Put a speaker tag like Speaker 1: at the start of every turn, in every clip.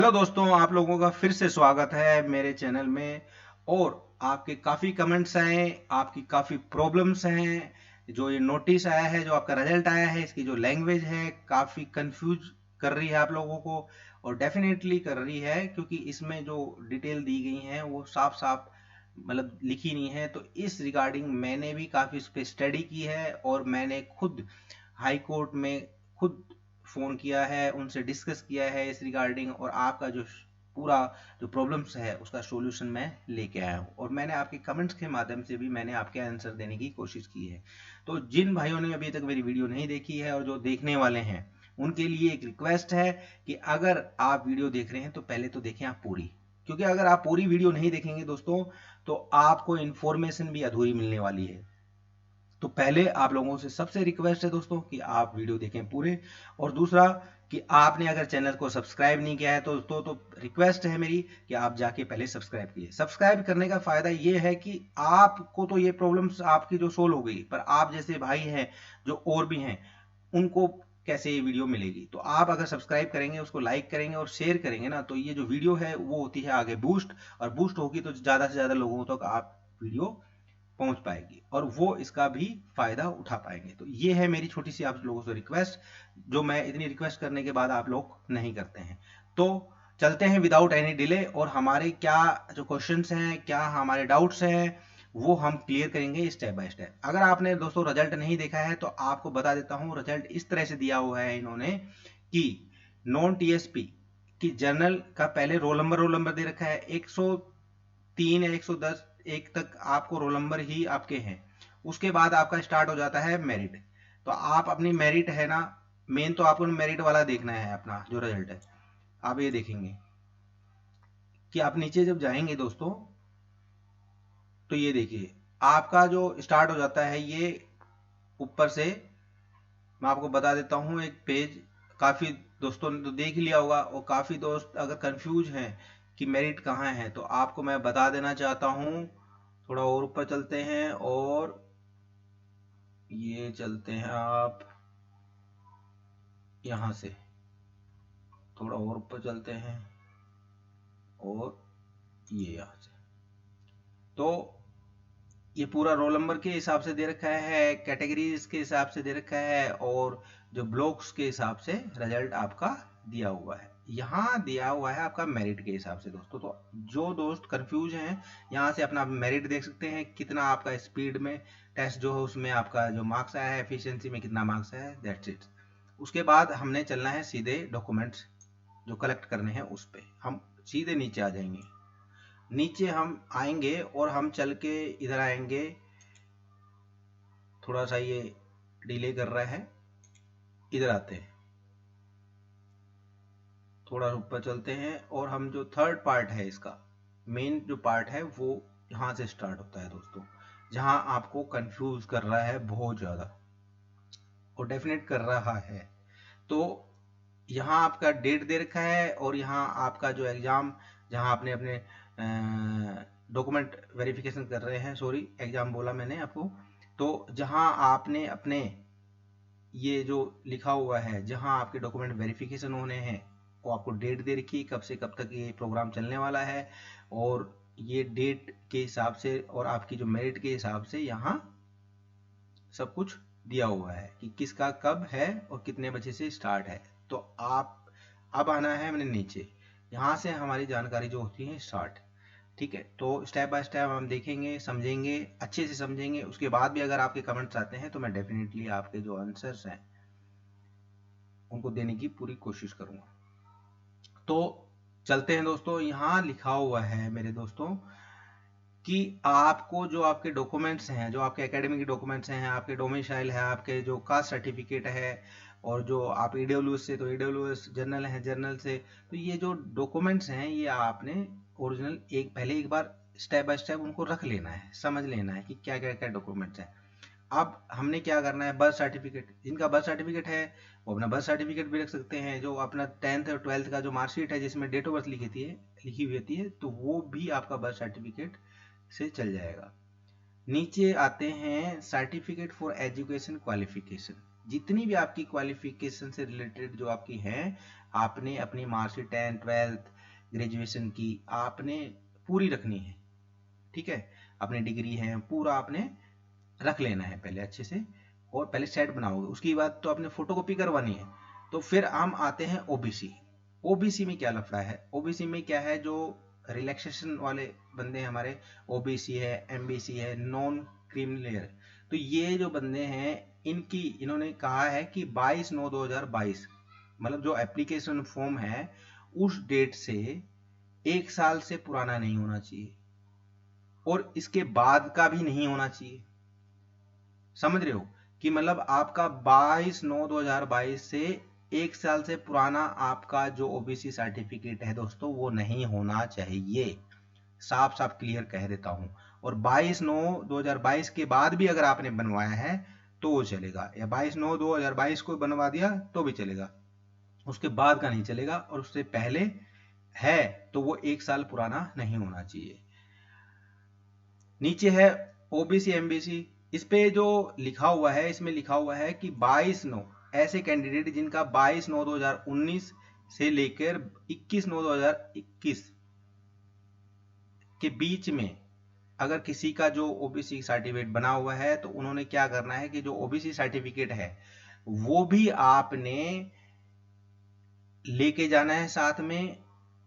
Speaker 1: Hello दोस्तों, आप लोगों का फिर से स्वागत है मेरे चैनल में। और आपके काफ़ी कमेंट्स आए, आपकी काफ़ी प्रॉब्लम्स हैं। जो ये नोटिस आया है, जो आपका रिजल्ट आया है, इसकी जो लैंग्वेज है काफ़ी कंफ्यूज कर रही है आप लोगों को। और डेफिनेटली कर रही है, क्योंकि इसमें जो डिटेल दी गई हैं वो साफ साफ मतलब लिखी नहीं है। तो इस रिगार्डिंग मैंने भी काफ़ी इस पर स्टडी की है, और मैंने खुद हाई कोर्ट में खुद फ़ोन किया है, उनसे डिस्कस किया है इस रिगार्डिंग। और आपका जो पूरा जो प्रॉब्लम्स है उसका सॉल्यूशन मैं लेके आया हूँ, और मैंने आपके कमेंट्स के माध्यम से भी मैंने आपके आंसर देने की कोशिश की है। तो जिन भाइयों ने अभी तक मेरी वीडियो नहीं देखी है और जो देखने वाले हैं, उनके लिए एक रिक्वेस्ट है कि अगर आप वीडियो देख रहे हैं तो पहले तो देखें आप पूरी। क्योंकि अगर आप पूरी वीडियो नहीं देखेंगे दोस्तों, तो आपको इन्फॉर्मेशन भी अधूरी मिलने वाली है। तो पहले आप लोगों से सबसे रिक्वेस्ट है दोस्तों कि आप वीडियो देखें पूरे। और दूसरा कि आपने अगर चैनल को सब्सक्राइब नहीं किया है तो रिक्वेस्ट है मेरी कि आप जाके पहले सब्सक्राइब कीजिए। सब्सक्राइब करने का फायदा ये है कि आपको तो ये प्रॉब्लम्स आपकी जो सोल्व हो गई, पर आप जैसे भाई हैं जो और भी हैं, उनको कैसे ये वीडियो मिलेगी। तो आप अगर सब्सक्राइब करेंगे, उसको लाइक करेंगे और शेयर करेंगे ना, तो ये जो वीडियो है वो होती है आगे बूस्ट, और बूस्ट होगी तो ज़्यादा से ज़्यादा लोगों तक आप वीडियो पहुंच पाएगी, और वो इसका भी फायदा उठा पाएंगे। तो ये है मेरी छोटी सी आप लोगों से रिक्वेस्ट, जो मैं इतनी रिक्वेस्ट करने के बाद आप लोग नहीं करते हैं। तो चलते हैं विदाउट एनी डिले, और हमारे क्या जो क्वेश्चंस हैं, क्या हमारे डाउट्स हैं, वो हम क्लियर करेंगे स्टेप बाय स्टेप। अगर आपने दोस्तों रिजल्ट नहीं देखा है तो आपको बता देता हूं, रिजल्ट इस तरह से दिया हुआ है इन्होंने कि नॉन टीएसपी की जर्नल का पहले रोल नंबर दे रखा है 103 या 110 एक तक आपको रोल नंबर ही आपके हैं। उसके बाद आपका स्टार्ट हो जाता है मेरिट। तो आप अपनी मेरिट है ना, मेन तो आपको मेरिट वाला देखना है, अपना जो रिजल्ट है आप ये देखेंगे कि आप नीचे जब जाएंगे दोस्तों, तो ये देखिए आपका जो स्टार्ट हो जाता है ये ऊपर से। मैं आपको बता देता हूँ एक पेज, काफ़ी दोस्तों ने तो देख लिया होगा, और काफ़ी दोस्त अगर कंफ्यूज हैं कि मेरिट कहाँ है, तो आपको मैं बता देना चाहता हूँ। थोड़ा और ऊपर चलते हैं, और ये चलते हैं आप यहाँ से थोड़ा और ऊपर चलते हैं, और ये यहाँ से। तो ये पूरा रोल नंबर के हिसाब से दे रखा है, कैटेगरीज के हिसाब से दे रखा है, और जो ब्लॉक्स के हिसाब से रिजल्ट आपका दिया हुआ है। यहाँ दिया हुआ है आपका मेरिट के हिसाब से दोस्तों। तो जो दोस्त कंफ्यूज हैं, यहाँ से अपना मेरिट देख सकते हैं, कितना आपका स्पीड में टेस्ट जो है उसमें आपका जो मार्क्स आया है, एफिशिएंसी में कितना मार्क्स आया है, दैट्स इट। उसके बाद हमने चलना है सीधे डॉक्यूमेंट्स जो कलेक्ट करने हैं उस पे हम सीधे नीचे आ जाएंगे। नीचे हम आएंगे और हम चल के इधर आएंगे। थोड़ा सा ये डिले कर रहा है, इधर आते हैं, थोड़ा ऊपर चलते हैं, और हम जो थर्ड पार्ट है इसका मेन जो पार्ट है वो यहाँ से स्टार्ट होता है दोस्तों, जहाँ आपको कंफ्यूज कर रहा है बहुत ज़्यादा, और डेफिनेट कर रहा है। तो यहाँ आपका डेट दे रखा है, और यहाँ आपका जो एग्ज़ाम, जहाँ आपने अपने डॉक्यूमेंट वेरिफिकेशन कर रहे हैं, सॉरी एग्ज़ाम बोला मैंने आपको। तो जहाँ आपने अपने ये जो लिखा हुआ है, जहाँ आपके डॉक्यूमेंट वेरिफिकेशन होने हैं, वो आपको डेट दे रखी है कब से कब तक ये प्रोग्राम चलने वाला है, और ये डेट के हिसाब से और आपकी जो मेरिट के हिसाब से यहाँ सब कुछ दिया हुआ है कि किसका कब है और कितने बजे से स्टार्ट है। तो आप अब आना है हमने नीचे, यहाँ से हमारी जानकारी जो होती है स्टार्ट। ठीक है, तो स्टेप बाय स्टेप हम देखेंगे, समझेंगे, अच्छे से समझेंगे। उसके बाद भी अगर आपके कमेंट्स आते हैं तो मैं डेफिनेटली आपके जो आंसर्स हैं उनको देने की पूरी कोशिश करूंगा। तो चलते हैं दोस्तों, यहाँ लिखा हुआ है मेरे दोस्तों कि आपको जो आपके डॉक्यूमेंट्स हैं, जो आपके एकेडमिक डॉक्यूमेंट्स हैं, आपके डोमिसाइल है, आपके जो कास्ट सर्टिफिकेट है, और जो आप ईडब्ल्यूएस से, तो ईडब्ल्यूएस जर्नल है, जर्नल से, तो ये जो डॉक्यूमेंट्स हैं ये आपने ओरिजिनल पहले एक बार स्टेप बाय स्टेप उनको रख लेना है, समझ लेना है कि क्या क्या क्या डॉक्यूमेंट्स हैं। अब हमने क्या करना है, बर्थ सर्टिफिकेट, जिनका बर्थ सर्टिफिकेट है वो अपना बर्थ सर्टिफिकेट भी रख सकते हैं। जो अपना 10th और 12th का जो मार्कशीट है जिसमें डेट ऑफ बर्थ लिखी हुई होती है, तो वो भी आपका बर्थ सर्टिफिकेट से चल जाएगा। नीचे आते हैं सर्टिफिकेट फॉर एजुकेशन क्वालिफिकेशन। जितनी भी आपकी क्वालिफिकेशन से रिलेटेड जो आपकी हैं, आपने अपनी मार्कशीट 10, 12th, ग्रेजुएशन की आपने पूरी रखनी है। ठीक है, अपनी डिग्री है पूरा आपने रख लेना है पहले अच्छे से, और पहले सेट बनाओगे, उसकी बाद तो आपने फोटोकॉपी करवानी है। तो फिर हम आते हैं ओबीसी। ओबीसी में क्या लफड़ा है? ओबीसी में क्या है, जो रिलैक्सेशन वाले बंदे हैं हमारे, ओबीसी है, एमबीसी है, नॉन क्रिमिनल, तो ये जो बंदे हैं इनकी इन्होंने कहा है कि 22/9/2022, मतलब जो एप्लीकेशन फॉर्म है उस डेट से 1 साल से पुराना नहीं होना चाहिए, और इसके बाद का भी नहीं होना चाहिए। समझ रहे हो कि मतलब आपका 22/9/2022 से 1 साल से पुराना आपका जो ओबीसी सर्टिफिकेट है दोस्तों, वो नहीं होना चाहिए। साफ साफ क्लियर कह देता हूं। और 22/9/2022 के बाद भी अगर आपने बनवाया है तो वो चलेगा, या 22/9/2022 को बनवा दिया तो भी चलेगा, उसके बाद का नहीं चलेगा। और उससे पहले है तो वो 1 साल पुराना नहीं होना चाहिए। नीचे है ओबीसी एमबीसी, इस पे जो लिखा हुआ है, इसमें लिखा हुआ है कि 22/9 ऐसे कैंडिडेट जिनका 22/9/2019 से लेकर 21/9/2021 के बीच में अगर किसी का जो ओबीसी सर्टिफिकेट बना हुआ है, तो उन्होंने क्या करना है कि जो ओबीसी सर्टिफिकेट है वो भी आपने लेके जाना है साथ में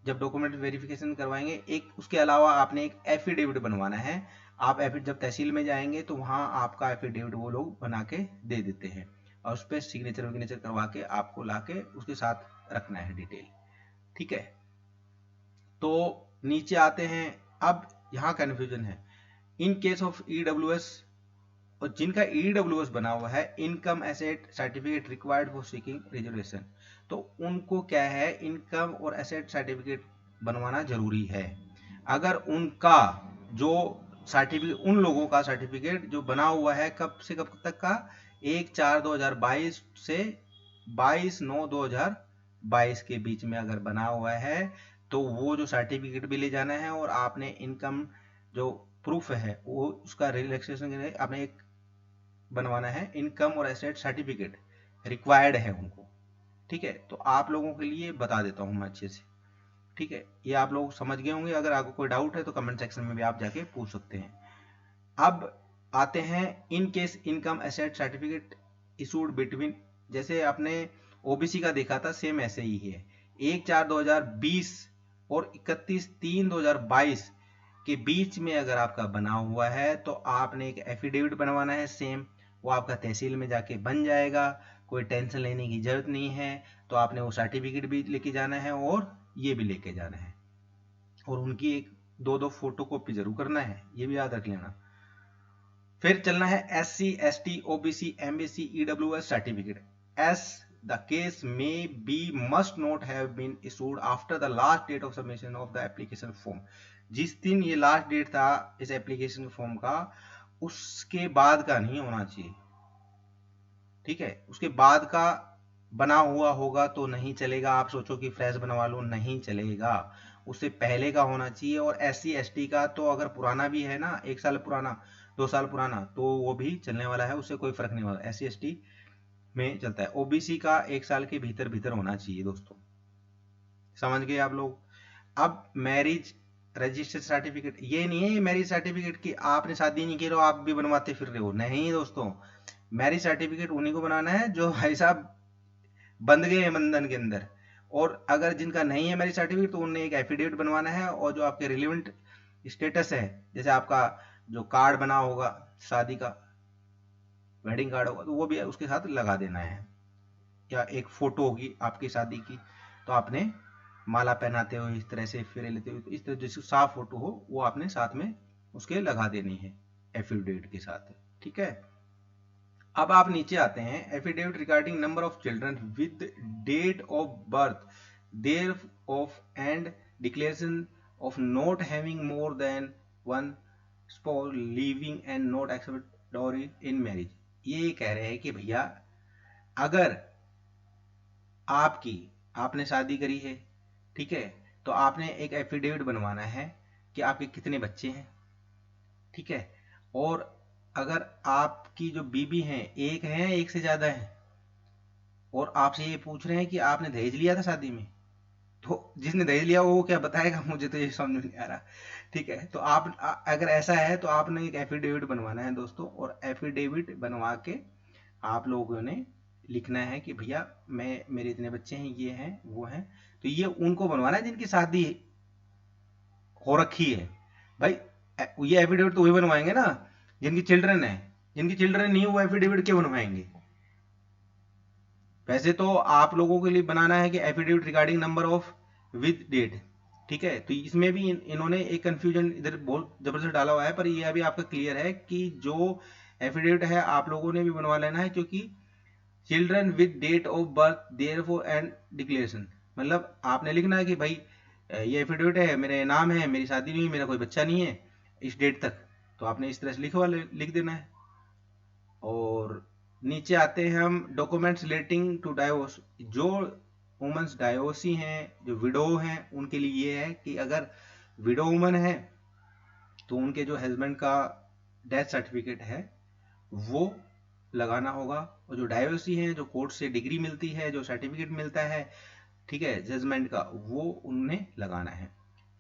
Speaker 1: जब डॉक्यूमेंट वेरिफिकेशन करवाएंगे। एक उसके अलावा आपने एक एफिडेविट बनवाना है। आप जब तहसील में जाएंगे तो वहां आपका एफिडेविट वो लोग बना के दे देते हैं, और उस पर सिग्नेचर विग्नेचर करवा के आपको लाके उसके साथ रखना है डिटेल। ठीक है, तो नीचे आते हैं। अब यहाँ कन्फ्यूजन है, इन केस ऑफ ईडब्ल्यूएस, और जिनका ईडब्ल्यूएस बना हुआ है, income asset certificate required for seeking reservation, तो उनको क्या है, इनकम और एसेट सर्टिफिकेट बनवाना जरूरी है। अगर उनका जो सर्टिफिकेट, उन लोगों का सर्टिफिकेट जो बना हुआ है कब से कब तक का, 1/4/2022 से 22/9/2022 के बीच में अगर बना हुआ है, तो वो जो सर्टिफिकेट भी ले जाना है, और आपने इनकम जो प्रूफ है वो उसका रिलैक्सेशन के लिए आपने एक बनवाना है, इनकम और एसेट सर्टिफिकेट रिक्वायर्ड है उनको। ठीक है, तो आप लोगों के लिए बता देता हूं मैं अच्छे से। ठीक है, ये आप लोग समझ गए होंगे। अगर आपको कोई डाउट है तो कमेंट सेक्शन में भी आप जाके पूछ सकते हैं। अब आते हैं, in case income asset certificate issued between, जैसे आपने ओबीसी का देखा था सेम ऐसे ही है, 1/4/2020 और 31/3/2022 के बीच में अगर आपका बना हुआ है, तो आपने एक एफिडेविट बनवाना है सेम, वो आपका तहसील में जाके बन जाएगा, कोई टेंशन लेने की जरूरत नहीं है। तो आपने वो सर्टिफिकेट भी लेके जाना है और ये भी लेके जाना है, और उनकी एक 2 फोटो कॉपी जरूर करना है, ये भी याद रख लेना। फिर चलना है SC ST OBC MBC EWS certificate, as the case may be must not have been issued after the last date of submission of the application form. जिस दिन ये लास्ट डेट था इस एप्लीकेशन फॉर्म का, उसके बाद का नहीं होना चाहिए। ठीक है, उसके बाद का बना हुआ होगा तो नहीं चलेगा। आप सोचो कि फ्रेश बनवा लो, नहीं चलेगा, उससे पहले का होना चाहिए। और SC ST का तो अगर पुराना भी है ना, 1 साल पुराना, 2 साल पुराना, तो वो भी चलने वाला है, उससे कोई फर्क नहीं होगा, SC ST में चलता है। ओबीसी का 1 साल के भीतर भीतर होना चाहिए दोस्तों। समझ गए आप लोग? अब मैरिज रजिस्टर्ड सर्टिफिकेट, ये नहीं है मैरिज सर्टिफिकेट कि आपने शादी नहीं की हो आप भी बनवाते फिर रहे हो, नहीं दोस्तों। मैरिज सर्टिफिकेट उन्हीं को बनाना है जो भाई साहब बंध गए हैं बंधन के अंदर। और अगर जिनका नहीं है मैरिज सर्टिफिकेट, तो उन्हें एक एफिडेविट बनवाना है, और जो आपके रिलेवेंट स्टेटस है, जैसे आपका जो कार्ड बना होगा शादी का, वेडिंग कार्ड होगा, तो वो भी उसके साथ लगा देना है। या एक फोटो होगी आपकी शादी की, तो आपने माला पहनाते हुए इस तरह से फेरे लेते हुए, तो इस तरह जैसे साफ फोटो हो वो आपने साथ में उसके लगा देनी है एफिडेविट के साथ। ठीक है, अब आप नीचे आते हैं, affidavit regarding number of children with date of birth thereof and declaration of not having more than one spouse living and not accept dowry in marriage. ये कह रहे हैं कि भैया अगर आपने शादी करी है, ठीक है, तो आपने एक एफिडेविट बनवाना है कि आपके कितने बच्चे हैं। ठीक है, और अगर आपकी जो बीबी हैं एक है एक से ज्यादा है, और आपसे ये पूछ रहे हैं कि आपने दहेज लिया था शादी में, तो जिसने दहेज लिया वो क्या बताएगा, मुझे तो ये समझ में नहीं आ रहा। ठीक है, तो आप अगर ऐसा है तो आपने एक एफिडेविट बनवाना है दोस्तों, और एफिडेविट बनवा के आप लोगों ने लिखना है कि भैया मैं, मेरे इतने बच्चे हैं, ये हैं वो हैं। तो ये उनको बनवाना है जिनकी शादी हो रखी है भाई। ये एफिडेविट तो वही बनवाएंगे ना जिनकी चिल्ड्रन है, जिनकी चिल्ड्रन नहीं है वो एफिडेविट क्यों बनवाएंगे। वैसे तो आप लोगों के लिए बनाना है कि affidavit regarding number of with date. ठीक है, तो इसमें भी इन्होंने एक कंफ्यूजन इधर बहुत जबरदस्त डाला हुआ है, पर ये अभी आपका क्लियर है कि जो एफिडेविट है आप लोगों ने भी बनवा लेना है, क्योंकि children with date of birth there for and declaration, मतलब आपने लिखना है कि भाई ये एफिडेविट है, मेरे नाम है, मेरी शादी नहीं हुई, मेरा कोई बच्चा नहीं है इस डेट तक, तो आपने इस तरह से लिख देना है। और नीचे आते हैं हम, डॉक्यूमेंट्स रिलेटिंग टू डाइवोर्स। जो वुमेन्स डाइवोर्सी हैं, जो विडो हैं, उनके लिए ये है कि अगर विडो वुमन है तो उनके जो हस्बैंड का डेथ सर्टिफिकेट है वो लगाना होगा, और जो डाइवोर्सी हैं, जो कोर्ट से डिग्री मिलती है, जो सर्टिफिकेट मिलता है, ठीक है, जजमेंट का, वो उन्हें लगाना है।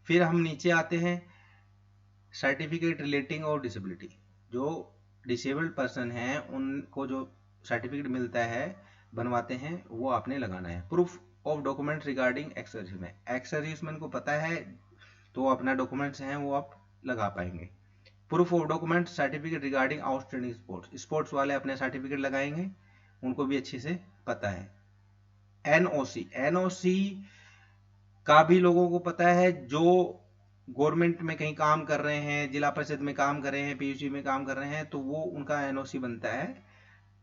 Speaker 1: फिर हम नीचे आते हैं, सर्टिफिकेट रिलेटिंग और डिसेबिलिटी। जो डिसेबल्ड पर्सन हैं उनको जो सर्टिफिकेट मिलता है, बनवाते हैं, वो आपने लगाना है। Proof of document regarding ex serviceman, ex serviceman को पता है तो अपना डॉक्यूमेंट्स हैं वो आप लगा पाएंगे। Proof of document certificate regarding outstanding sports, sports वाले अपने सर्टिफिकेट लगाएंगे, उनको भी अच्छे से पता है। एनओसी, एनओसी का भी लोगों को पता है, जो गवर्नमेंट में कहीं काम कर रहे हैं, जिला परिषद में काम कर रहे हैं, पीयूसी में काम कर रहे हैं, तो वो उनका एनओसी बनता है,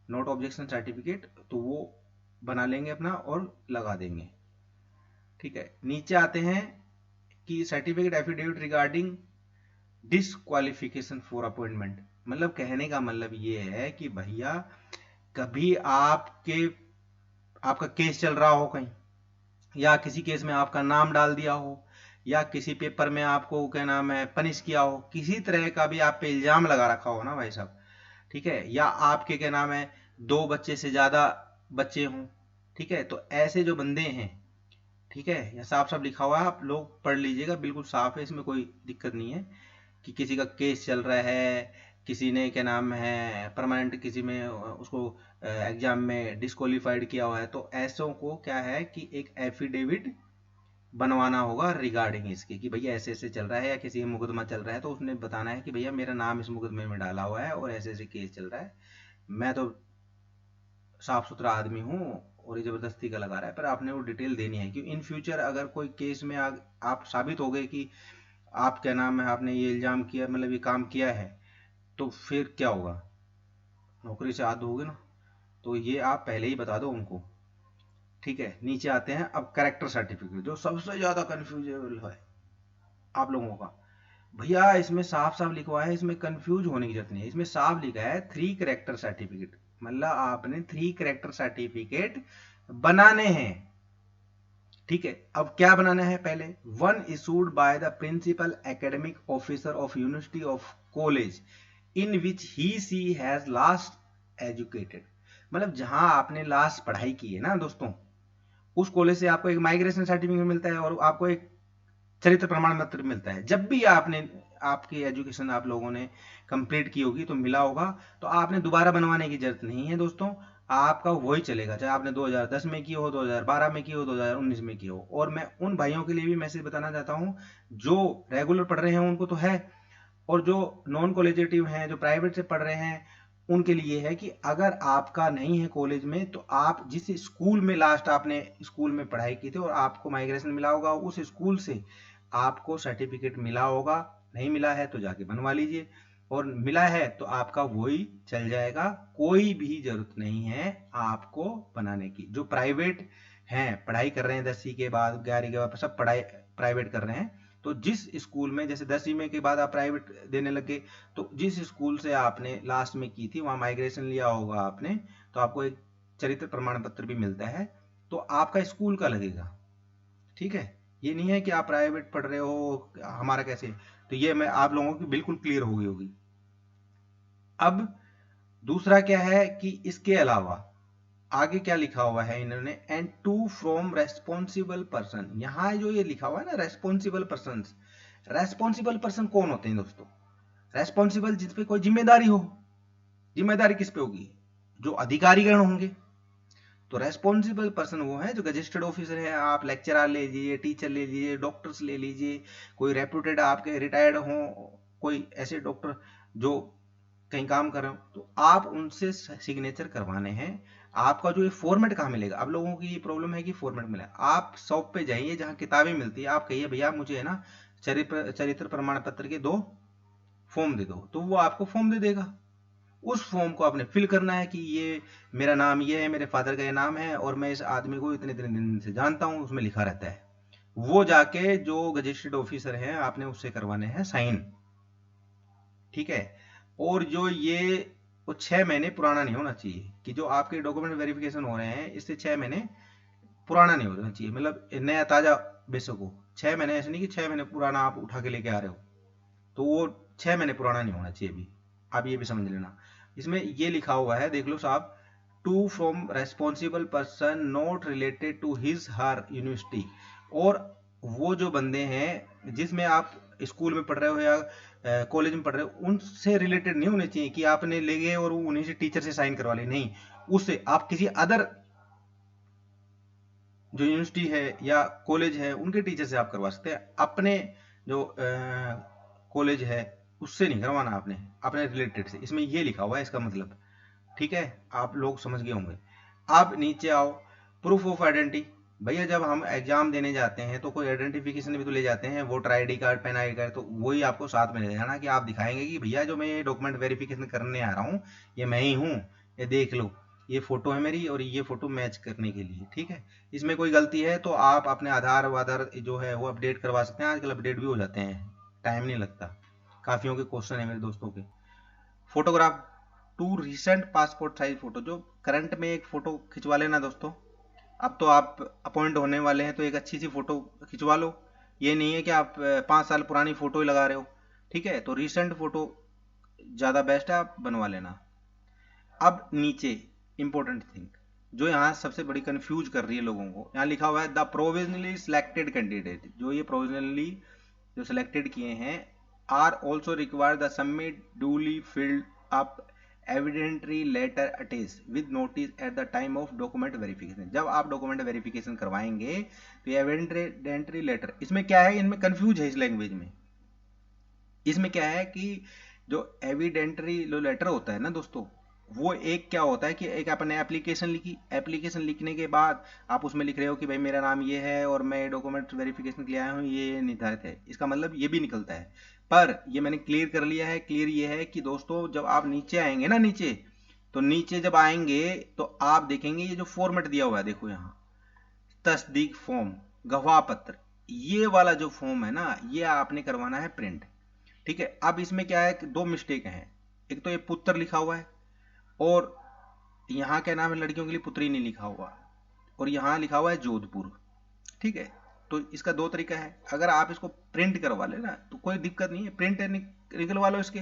Speaker 1: नोट ऑब्जेक्शन सर्टिफिकेट, तो वो बना लेंगे अपना और लगा देंगे। ठीक है, नीचे आते हैं कि certificate affidavit regarding disqualification for appointment, मतलब कहने का मतलब ये है कि भैया कभी आपका केस चल रहा हो कहीं, या किसी केस में आपका नाम डाल दिया हो, या किसी पेपर में आपको क्या नाम है पनिश किया हो, किसी तरह का भी आप पे इल्जाम लगा रखा हो ना भाई साहब, ठीक है, या आपके क्या नाम है 2 बच्चे से ज्यादा बच्चे हों, ठीक है, तो ऐसे जो बंदे हैं, ठीक है, या साफ साफ लिखा हुआ है, आप लोग पढ़ लीजिएगा, बिल्कुल साफ है, इसमें कोई दिक्कत नहीं है कि किसी का केस चल रहा है, किसी ने क्या नाम है परमानेंट किसी में उसको एग्जाम में डिस्क्वालीफाइड किया हुआ है, तो ऐसों को क्या है कि एक एफिडेविट बनवाना होगा रिगार्डिंग इसके, कि भैया ऐसे ऐसे चल रहा है, या किसी का मुकदमा चल रहा है तो उसने बताना है कि भैया मेरा नाम इस मुकदमे में डाला हुआ है और ऐसे ऐसे केस चल रहा है, मैं तो साफ सुथरा आदमी हूँ और ये जबरदस्ती का लगा रहा है, पर आपने वो डिटेल देनी है, क्योंकि इन फ्यूचर अगर कोई केस में आप साबित हो गए कि आप क्या नाम है आपने ये इल्जाम किया, मतलब ये काम किया है, तो फिर क्या होगा, नौकरी से आद होगे ना, तो ये आप पहले ही बता दो उनको। ठीक है, नीचे आते हैं अब कैरेक्टर सर्टिफिकेट, जो सबसे ज्यादा कंफ्यूजेबल है आप लोगों का। भैया इसमें साफ साफ लिखवा है, इसमें कंफ्यूज होने की जरूरत नहीं है, इसमें साफ लिखा है 3 कैरेक्टर सर्टिफिकेट, मतलब आपने 3 कैरेक्टर सर्टिफिकेट बनाने हैं। ठीक है, अब क्या बनाना है, पहले one issued by the principal academic officer of university of college in which he she has last educated, मतलब जहां आपने लास्ट पढ़ाई की है ना दोस्तों, उस कॉलेज से आपको एक माइग्रेशन सर्टिफिकेट मिलता है और आपको एक चरित्र प्रमाण पत्र मिलता है। जब भी आपने आपकी एजुकेशन आप लोगों ने कंप्लीट की होगी तो मिला होगा, तो आपने दोबारा बनवाने की जरूरत नहीं है दोस्तों, आपका वही चलेगा, चाहे आपने 2010 में की हो, 2012 में की हो, 2019 में की हो। और मैं उन भाइयों के लिए भी मैसेज बताना चाहता हूं, जो रेगुलर पढ़ रहे हैं उनको तो है, और जो नॉन कॉलेजेटिव हैं, जो प्राइवेट से पढ़ रहे हैं, उनके लिए है कि अगर आपका नहीं है कॉलेज में, तो आप जिस स्कूल में लास्ट आपने स्कूल में पढ़ाई की थी और आपको माइग्रेशन मिला होगा, उस स्कूल से आपको सर्टिफिकेट मिला होगा, नहीं मिला है तो जाके बनवा लीजिए, और मिला है तो आपका वही चल जाएगा, कोई भी जरूरत नहीं है आपको बनाने की। जो प्राइवेट हैं, पढ़ाई कर रहे हैं 10वीं के बाद 11वीं के बाद सब पढ़ाई प्राइवेट कर रहे हैं, तो जिस स्कूल में जैसे 10वीं में के बाद आप प्राइवेट देने लगे, तो जिस स्कूल से आपने लास्ट में की थी वहां माइग्रेशन लिया होगा आपने, तो आपको एक चरित्र प्रमाण पत्र भी मिलता है, तो आपका स्कूल का लगेगा। ठीक है, ये नहीं है कि आप प्राइवेट पढ़ रहे हो हमारा कैसे, तो ये मैं आप लोगों की बिल्कुल क्लियर हो गई होगी। अब दूसरा क्या है कि इसके अलावा आगे क्या लिखा हुआ है इन्होंने, and two from responsible person. यहाँ जो ये लिखा हुआ है ना रेस्पॉन्सिबल पर्सन, रेस्पॉन्सिबल पर्सन कौन होते हैं दोस्तों? रेस्पॉन्सिबल जिस पे कोई जिम्मेदारी हो। जिम्मेदारी किस पे होगी? जो अधिकारीगण होंगे। तो रेस्पॉन्सिबल पर्सन वो है जो गजेस्टेड ऑफिसर है। आप लेक्चरर ले लीजिए, टीचर ले लीजिए, डॉक्टर्स ले लीजिए, कोई रेप्यूटेड आपके रिटायर्ड हो, कोई ऐसे डॉक्टर जो कहीं काम कर रहे हो, तो आप उनसे सिग्नेचर करवाने हैं। आपका जो ये फॉर्मेट कहाँ मिलेगा? अब लोगों की ये प्रॉब्लम है कि फॉर्मेट मिला। आप शॉप पे जाइए जहाँ किताबें मिलती है, आप कहिए भैया मुझे है ना चरित्र प्रमाण पत्र के 2 फॉर्म दे दो, तो वो आपको फॉर्म दे देगा। उस फॉर्म को आपने फिल करना है कि ये मेरा नाम ये है, मेरे फादर का ये नाम है, और मैं इस आदमी को इतने इतने दिन से जानता हूँ, उसमें लिखा रहता है। वो जाके जो गजेस्टेड ऑफिसर है आपने उससे करवाने हैं साइन। ठीक है। और जो ये वो 6 महीने पुराना नहीं होना चाहिए, कि जो आपके डॉक्यूमेंट वेरिफिकेशन हो रहे हैं इससे 6 महीने पुराना नहीं होना चाहिए, मतलब नया ताजा बेशक हो। 6 महीने ऐसे नहीं कि 6 महीने पुराना आप उठा के लेके आ रहे हो, तो वो 6 महीने पुराना नहीं होना चाहिए भी। आप ये भी समझ लेना। इसमें ये लिखा हुआ है, देख लो साहब, two from responsible person not related to his her university. और वो जो बंदे हैं जिसमें आप स्कूल में पढ़ रहे हो या कॉलेज में पढ़ रहे हो, उनसे रिलेटेड नहीं होने चाहिए कि आपने ले गए और उन्हीं से टीचर से साइन करवा ली। नहीं, उससे आप किसी अदर जो यूनिवर्सिटी है या कॉलेज है उनके टीचर से आप करवा सकते हैं। अपने जो कॉलेज है उससे नहीं करवाना आपने, अपने रिलेटेड से। इसमें ये लिखा हुआ है इसका मतलब। ठीक है, आप लोग समझ गए होंगे। आप नीचे आओ, प्रूफ ऑफ आइडेंटिटी। भैया जब हम एग्जाम देने जाते हैं तो कोई आइडेंटिफिकेशन भी तो ले जाते हैं, voter ID card, pan ID card, तो वही आपको साथ में ले जाना कि आप दिखाएंगे कि भैया जो मैं ये डॉक्यूमेंट वेरिफिकेशन करने आ रहा हूँ ये मैं ही हूँ, ये देख लो, ये फोटो है मेरी और ये फोटो मैच करने के लिए। ठीक है। इसमें कोई गलती है तो आप अपने आधार वाधार जो है वो अपडेट करवा सकते हैं। आजकल अपडेट भी हो जाते हैं, टाइम नहीं लगता। काफियों के क्वेश्चन है मेरे दोस्तों के। Photograph, two recent passport size photo, जो करंट में एक फोटो खिंचवा लेना दोस्तों। अब तो आप अपॉइंट होने वाले हैं तो एक अच्छी सी फोटो खिंचवा लो। ये नहीं है कि आप 5 साल पुरानी फोटो ही लगा रहे हो। ठीक है, तो रिसेंट फोटो ज़्यादा बेस्ट है, आप बनवा लेना। अब नीचे इंपॉर्टेंट थिंग जो यहाँ सबसे बड़ी कंफ्यूज कर रही है लोगों को, यहाँ लिखा हुआ है द प्रोविजनली सिलेक्टेड कैंडिडेट। जो ये प्रोविजनली जो सिलेक्टेड किए हैं are also require the submit duly filled up evidentiary letter attach with notice at the time of document verification. जब आप डॉक्यूमेंट वेरिफिकेशन करवाएंगे तो एविडेंटरी लेटर, इसमें क्या है, इनमें कंफ्यूज है इस लैंग्वेज में। इसमें क्या है कि जो एविडेंटरी लेटर होता है ना दोस्तों, वो एक क्या होता है कि एक आपने एप्लीकेशन लिखी, एप्लीकेशन लिखने के बाद आप उसमें लिख रहे हो कि भाई मेरा नाम ये है और मैं डॉक्यूमेंट वेरिफिकेशन के लिए आया हूँ, ये निर्धारित है। इसका मतलब ये भी निकलता है। पर ये मैंने क्लियर कर लिया है। क्लियर ये है कि दोस्तों जब आप नीचे आएंगे ना, नीचे तो नीचे जब आएंगे तो आप देखेंगे ये जो फॉर्मेट दिया हुआ है, देखो यहाँ तस्दीक फॉर्म, गवाह पत्र, ये वाला जो फॉर्म है ना ये आपने करवाना है प्रिंट। ठीक है। अब इसमें क्या है कि 2 मिस्टेक हैं। एक तो ये पुत्र लिखा हुआ है और यहाँ क्या नाम है लड़कियों के लिए पुत्री नहीं लिखा हुआ, और यहाँ लिखा हुआ है जोधपुर। ठीक है। तो इसका 2 तरीका है। अगर आप इसको प्रिंट करवा लेना तो कोई दिक्कत नहीं है, प्रिंट निकलवा लो इसके।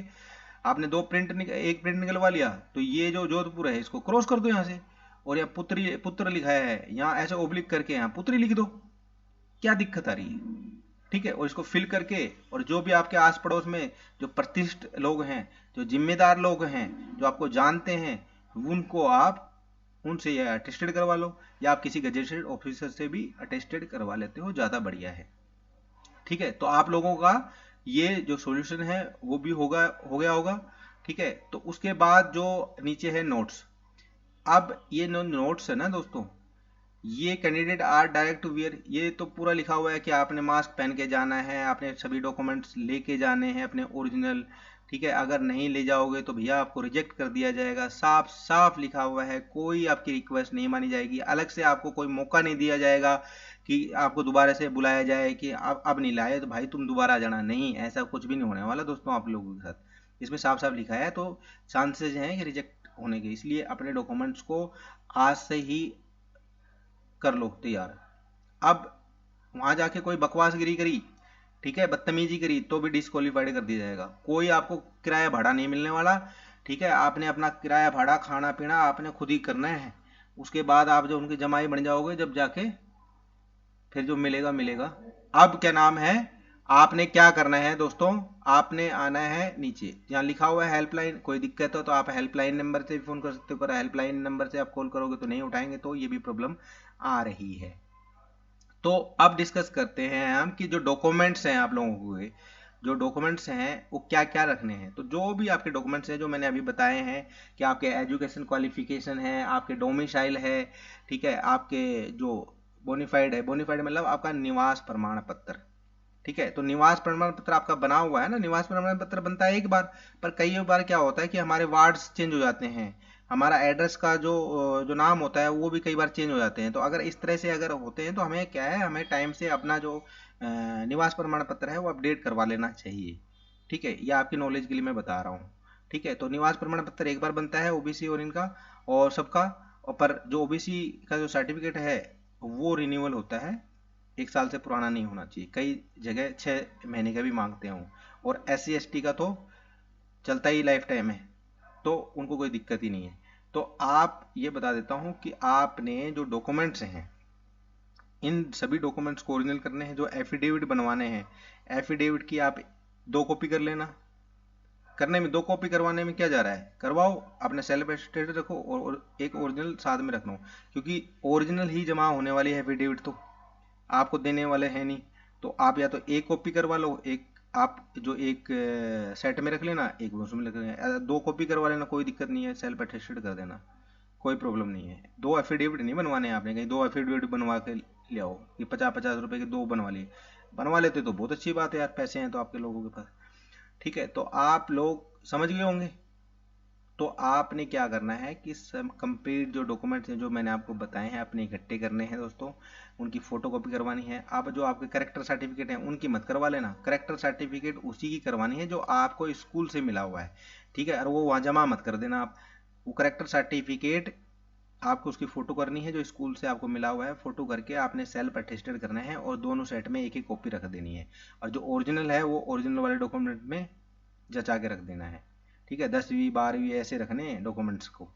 Speaker 1: आपने 2 प्रिंट एक प्रिंट निकलवा लिया तो ये जो जोधपुर है इसको क्रॉस कर दो यहाँ से, और यहाँ पुत्र लिखा है यहाँ ऐसे ओब्लिक करके यहाँ पुत्री लिख दो। क्या दिक्कत आ रही है? ठीक है। और इसको फिल करके, और जो भी आपके आस पड़ोस में जो प्रतिष्ठित लोग हैं, जो जिम्मेदार लोग हैं, जो आपको जानते हैं, उनको आप उनसे यह अटेस्टेड करवा लो, या आप किसी गजेटेड ऑफिसर से भी अटेस्टेड करवा लेते हो, ज़्यादा बढ़िया है। ठीक है। तो आप लोगों का ये जो सॉल्यूशन है वो भी हो गया होगा। ठीक है। तो उसके बाद जो नीचे है नोट्स। अब ये नोट्स है ना दोस्तों, ये candidate are direct to wear, ये तो पूरा लिखा हुआ है कि आपने मास्क पहन के जाना है, आपने सभी डॉक्यूमेंट्स लेके जाने हैं अपने ओरिजिनल। ठीक है। अगर नहीं ले जाओगे तो भैया आपको रिजेक्ट कर दिया जाएगा। साफ साफ लिखा हुआ है, कोई आपकी रिक्वेस्ट नहीं मानी जाएगी। अलग से आपको कोई मौका नहीं दिया जाएगा कि आपको दोबारा से बुलाया जाए कि अब नहीं लाए तो भाई तुम दोबारा आ जाना। नहीं, ऐसा कुछ भी नहीं होने वाला दोस्तों आप लोगों के साथ। इसमें साफ साफ लिखा है, तो चांसेज हैं कि रिजेक्ट होने के। इसलिए अपने डॉक्यूमेंट्स को आज से ही कर लो तैयार। अब वहां जाके कोई बकवासगिरी करी, ठीक है, बदतमीजी करी, तो भी डिस्क्वालीफाइड कर दिया जाएगा। कोई आपको किराया भाड़ा नहीं मिलने वाला। ठीक है। आपने अपना किराया भाड़ा खाना पीना आपने खुद ही करना है। उसके बाद आप जो उनके जमाई बन जाओगे, जब जाके फिर जो मिलेगा मिलेगा। अब क्या नाम है, आपने क्या करना है दोस्तों, आपने आना है नीचे, यहाँ लिखा हुआ है हेल्पलाइन। कोई दिक्कत हो तो आप हेल्पलाइन नंबर से भी फोन कर सकते हो, पर हेल्पलाइन नंबर से आप कॉल करोगे तो नहीं उठाएंगे, तो ये भी प्रॉब्लम आ रही है। तो अब डिस्कस करते हैं हम कि जो डॉक्यूमेंट्स हैं आप लोगों के, जो डॉक्यूमेंट्स हैं वो क्या क्या रखने हैं। तो जो भी आपके डॉक्यूमेंट्स हैं जो मैंने अभी बताए हैं, कि आपके एजुकेशन क्वालिफिकेशन है, आपके डोमिसाइल है, ठीक है, आपके जो बोनीफाइड है, बोनीफाइड मतलब आपका निवास प्रमाण पत्र, ठीक है। तो निवास प्रमाण पत्र आपका बना हुआ है ना, निवास प्रमाण पत्र बनता है एक बार, पर कई बार क्या होता है कि हमारे वार्ड्स चेंज हो जाते हैं, हमारा एड्रेस का जो जो नाम होता है वो भी कई बार चेंज हो जाते हैं। तो अगर इस तरह से अगर होते हैं तो हमें क्या है, हमें टाइम से अपना जो निवास प्रमाण पत्र है वो अपडेट करवा लेना चाहिए, ठीक है। ये आपकी नॉलेज के लिए मैं बता रहा हूँ, ठीक है। तो निवास प्रमाण पत्र एक बार बनता है ओबीसी और इनका और सबका, और पर जो ओबीसी का जो सर्टिफिकेट है वो रिन्यूअल होता है, एक साल से पुराना नहीं होना चाहिए, कई जगह 6 महीने का भी मांगते हूँ। और SC ST का तो चलता ही लाइफ टाइम है, तो उनको कोई दिक्कत ही नहीं है। तो आप ये बता देता हूँ कि आपने जो डॉक्यूमेंट्स हैं, इन सभी डॉक्यूमेंट्स को ओरिजिनल करने हैं। जो एफिडेविट बनवाने हैं, एफिडेविट की आप 2 कॉपी कर लेना। करने में 2 कॉपी करवाने में क्या जा रहा है, करवाओ, अपने सेल्फ एटेस्टेड रखो और एक ओरिजिनल साथ में रखना, क्योंकि ओरिजिनल ही जमा होने वाली है, एफिडेविट तो आपको देने वाले हैं नहीं। तो आप या तो 1 कॉपी करवा लो, एक आप जो एक सेट में रख लेना, एक उसमें रख लेना, 2 कॉपी करवा लेना, कोई दिक्कत नहीं है, सेल्फ अटेस्टेड कर देना, कोई प्रॉब्लम नहीं है। 2 एफिडेविट नहीं बनवाने हैं आपने, कहीं 2 एफिडेविट बनवा के ले आओ कि 50-50 रुपए के 2 बनवा लिए, बनवा लेते तो बहुत अच्छी बात है यार, पैसे हैं तो आपके लोगों के पास, ठीक है। तो आप लोग समझ गए होंगे। तो आपने क्या करना है कि सब कंप्लीट जो डॉक्यूमेंट्स हैं जो मैंने आपको बताए हैं अपने इकट्ठे करने हैं दोस्तों, उनकी फोटोकॉपी करवानी है। आप जो आपके करेक्टर सर्टिफिकेट हैं उनकी मत करवा लेना, करेक्टर सर्टिफिकेट उसी की करवानी है जो आपको स्कूल से मिला हुआ है, ठीक है। और वो वहाँ जमा मत कर देना आप, वो करेक्टर सर्टिफिकेट आपको उसकी फोटो करनी है जो स्कूल से आपको मिला हुआ है, फोटो करके आपने सेल्फ अटेस्टेड करना है और दोनों सेट में एक एक कॉपी रख देनी है। और जो ओरिजिनल है वो ओरिजिनल वाले डॉक्यूमेंट में जचा के रख देना है, ठीक है। 10वीं 12वीं ऐसे रखने हैं डॉक्यूमेंट्स को,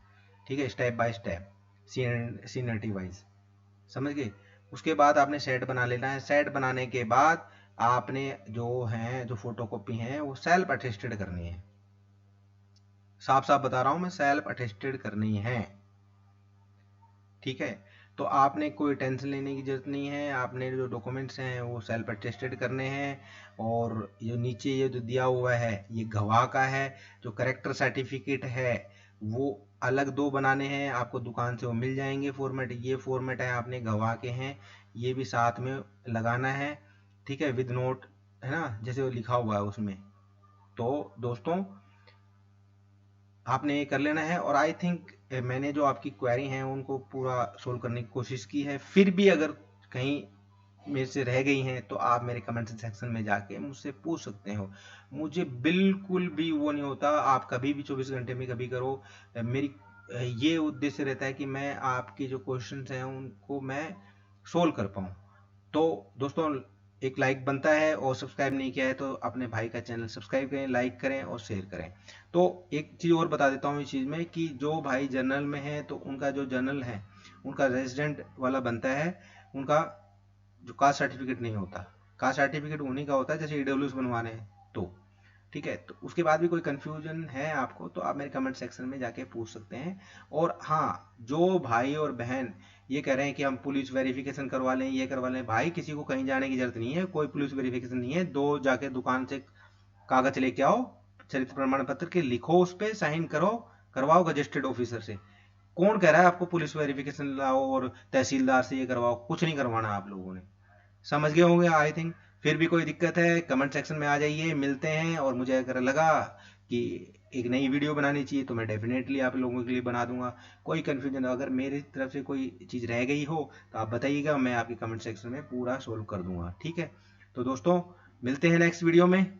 Speaker 1: ठीक है, step by step, seniority wise, समझ गए। उसके बाद आपने सेट बना लेना है। सेट बनाने के बाद आपने जो है जो फोटोकॉपी है वो सेल्फ अटेस्टेड करनी है, साफ साफ बता रहा हूं मैं, सेल्फ अटेस्टेड करनी है, ठीक है। तो आपने कोई टेंशन लेने की जरूरत नहीं है, आपने जो डॉक्यूमेंट्स हैं वो सेल्फ अटेस्टेड करने हैं। और जो नीचे ये जो दिया हुआ है ये गवाह का है, जो करेक्टर सर्टिफिकेट है वो अलग 2 बनाने हैं, आपको दुकान से वो मिल जाएंगे फॉर्मेट, ये फॉर्मेट है आपने गवाह के हैं, ये भी साथ में लगाना है, ठीक है, विद नोट, है ना, जैसे वो लिखा हुआ है उसमें। तो दोस्तों आपने ये कर लेना है। और आई थिंक मैंने जो आपकी क्वेरी हैं उनको पूरा सोल्व करने की कोशिश की है। फिर भी अगर कहीं मेरे से रह गई हैं तो आप मेरे कमेंट सेक्शन में जाके मुझसे पूछ सकते हो, मुझे बिल्कुल भी वो नहीं होता, आप कभी भी 24 घंटे में कभी करो। मेरी ये उद्देश्य रहता है कि मैं आपकी जो क्वेश्चंस हैं उनको मैं सोल्व कर पाऊँ। तो दोस्तों एक लाइक बनता है, और सब्सक्राइब नहीं किया है तो अपने भाई का चैनल सब्सक्राइब करें, लाइक करें और शेयर करें। तो एक चीज़ और बता देता हूँ इस चीज़ में कि जो भाई जनरल में है तो उनका जो जनरल है उनका रेजिडेंट वाला बनता है, उनका जो कास्ट सर्टिफिकेट नहीं होता, कास्ट सर्टिफिकेट उन्हीं का होता है जैसे EWS बनवाने हैं तो, ठीक है। तो उसके बाद भी कोई कंफ्यूजन है आपको तो आप मेरे कमेंट सेक्शन में जाके पूछ सकते हैं। और हाँ, जो भाई और बहन ये कह रहे हैं कि हम पुलिस वेरिफिकेशन करवा लें, ये करवा लें, भाई किसी को कहीं जाने की जरूरत नहीं है, कोई पुलिस वेरिफिकेशन नहीं है। दो जाके दुकान से कागज लेके आओ, चरित्र प्रमाण पत्र के, लिखो, उस पर साइन करो, करवाओ गजेस्टेड ऑफिसर से। कौन कह रहा है आपको पुलिस वेरिफिकेशन लाओ और तहसीलदार से ये करवाओ, कुछ नहीं करवाना आप लोगों ने, समझ गए होंगे आई थिंक। फिर भी कोई दिक्कत है कमेंट सेक्शन में आ जाइए, मिलते हैं। और मुझे अगर लगा कि एक नई वीडियो बनानी चाहिए तो मैं डेफिनेटली आप लोगों के लिए बना दूंगा। कोई कन्फ्यूजन अगर मेरी तरफ से कोई चीज़ रह गई हो तो आप बताइएगा, मैं आपके कमेंट सेक्शन में पूरा सोल्व कर दूंगा, ठीक है। तो दोस्तों मिलते हैं नेक्स्ट वीडियो में।